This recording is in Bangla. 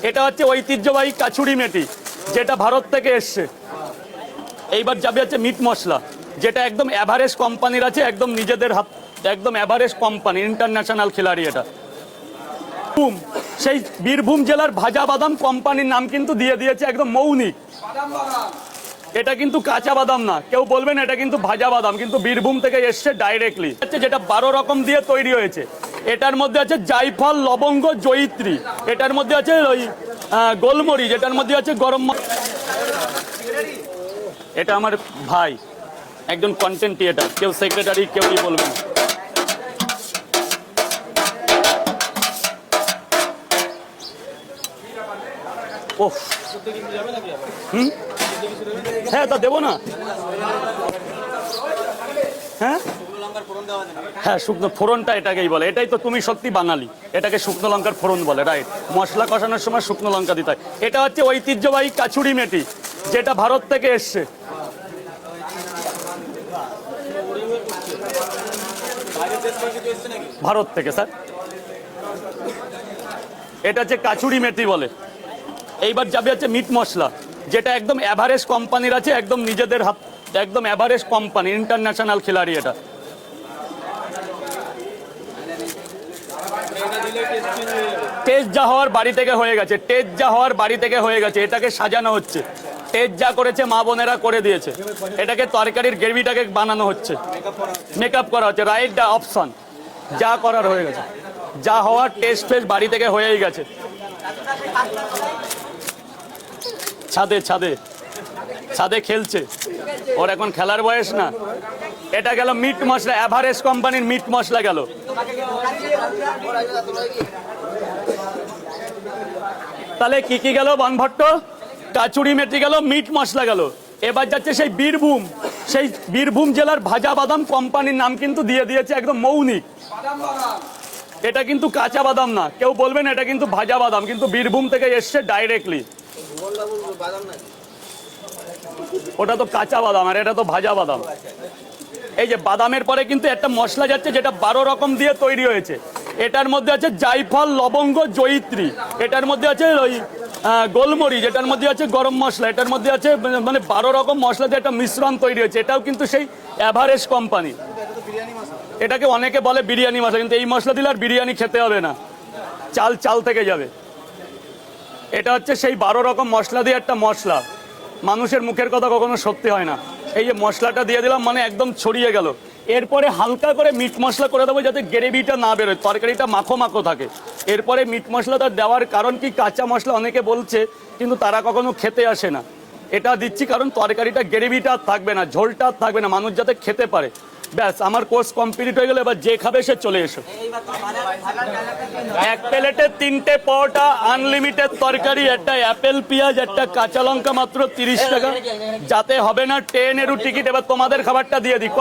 এটা হচ্ছে ঐতিহ্যবাহী কাছুরি মেথি, যেটা ভারত থেকে এসছে। এইবার যাবে হচ্ছে মিট মশলা, যেটা একদম এভারেস্ট কোম্পানির আছে, একদম নিজেদের হাত, একদম এভারেস্ট কোম্পানি, ইন্টারন্যাশনাল খিলাড়ি। এটা সেই বীরভূম জেলার ভাজা বাদাম কোম্পানির নাম কিন্তু দিয়ে দিয়েছে একদম মৌনিক। এটা কিন্তু কাঁচা বাদাম না, কেউ বলবেন এটা কিন্তু ভাজা বাদাম, কিন্তু বীরভূম থেকে এসছে ডাইরেক্টলি। যেটা 12 রকম দিয়ে তৈরি হয়েছে। এটার মধ্যে আছে জায়ফল, লবঙ্গ, জয়িত্রী। এটার মধ্যে আছে ওই গোলমরিচ। এটার মধ্যে আছে গরম মশলা। এটা আমার ভাই, একজন কন্টেন্ট ক্রিয়েটার, কেউ সেক্রেটারি কেউই বলবে না। ওহ, হ্যাঁ তা দেবো না। হ্যাঁ হ্যাঁ, শুকনো ফোড়নটা এটাকেই বলে। এটাই তো, তুমি সত্যি বাঙালি, এটাকে শুকনো লঙ্কার ফোড়ন বলে, রাইট। মশলা কষানোর সময় শুকনো লঙ্কা দিতে হয়। এটা হচ্ছে ঐতিহ্যবাহী কাছুরি মেথি, যেটা ভারত থেকে এসছে। ভারত থেকে স্যার। এটা হচ্ছে কাছুরি মেথি বলে। এইবার যাবে হচ্ছে মিট মশলা, যেটা একদম এভারেস্ট কোম্পানির আছে, একদম নিজেদের হাত, একদম এভারেস্ট কোম্পানি, ইন্টারন্যাশনাল খিলাড়ি। এটা টেস্ট যা হওয়ার বাড়ি থেকে হয়ে গেছে, টেস্ট যা হওয়ার বাড়ি থেকে হয়ে গেছে। এটাকে সাজানো হচ্ছে, টেস্ট যা করেছে মা বোনেরা করে দিয়েছে। এটাকে তরকারির গ্রেভিটাকে বানানো হচ্ছে, মেকআপ করা হচ্ছে, রাইট দা অপশন। যা করার হয়ে গেছে, যা হওয়ার টেস্ট ফেস্ট বাড়ি থেকে হয়েই গেছে। ছাদে ছাদে ছাদে খেলছে, ওর এখন খেলার বয়স না। এটা গেল মিট মশলা, এভারেস্ট কোম্পানির মিট মশলা গেল। তাহলে কি কি গেল? বানভট্ট, কাচুরি মেথি গেল, মিট মশলা গেল। এবার যাচ্ছে সেই বীরভূম, সেই বীরভূম জেলার ভাজা বাদাম কোম্পানির নাম কিন্তু দিয়ে দিয়েছে একদম মৌনিক। এটা কিন্তু কাঁচা বাদাম না, কেউ বলবেন এটা কিন্তু ভাজা বাদাম, কিন্তু বীরভূম থেকে এসছে ডাইরেক্টলি। ওটা তো কাঁচা বাদাম আর এটা তো ভাজা বাদাম। এই যে বাদামের পরে কিন্তু একটা মশলা যাচ্ছে, যেটা 12 রকম দিয়ে তৈরি হয়েছে। এটার মধ্যে আছে জায়ফল, লবঙ্গ, জয়িত্রী। এটার মধ্যে আছে ওই গোলমরিচ। এটার মধ্যে আছে গরম মশলা। এটার মধ্যে আছে মানে 12 রকম মশলা দিয়ে একটা মিশ্রণ তৈরি হয়েছে। এটাও কিন্তু সেই এভারেস্ট কোম্পানি। এটাকে অনেকে বলে বিরিয়ানি মশলা, কিন্তু এই মশলা দিলে আর বিরিয়ানি খেতে হবে না, চাল চাল থেকে যাবে। এটা হচ্ছে সেই 12 রকম মশলা দিয়ে একটা মশলা। মানুষের মুখের কথা কখনো সত্যি হয় না। এই যে মশলাটা দিয়ে দিলাম, মানে একদম ছড়িয়ে গেল। এরপরে হালকা করে মিট মশলা করে দেবো, যাতে গ্রেভিটা না বেরোয়, তরকারিটা মাখো মাখো থাকে। এরপরে মিট মশলাটা দেওয়ার কারণ কি, কাঁচা মশলা অনেকে বলছে, কিন্তু তারা কখনো খেতে আসে না। এটা দিচ্ছি কারণ তরকারিটা গ্রেভিটা থাকবে না, ঝোলটা থাকবে না, মানুষ যাতে খেতে পারে। ব্যাস, আমার কোর্স কমপ্লিট হয়ে গেল। এবার যে খাবে সে চলে এসো। এক প্লেটে 3টে পরোটা, আনলিমিটেড তরকারি, একটা অ্যাপেল, পেঁয়াজ, একটা কাঁচা লঙ্কা, মাত্র 30 টাকা। যাতে হবে না ট্রেনেরও টিকিট। এবার তোমাদের খাবারটা দিয়ে দিই।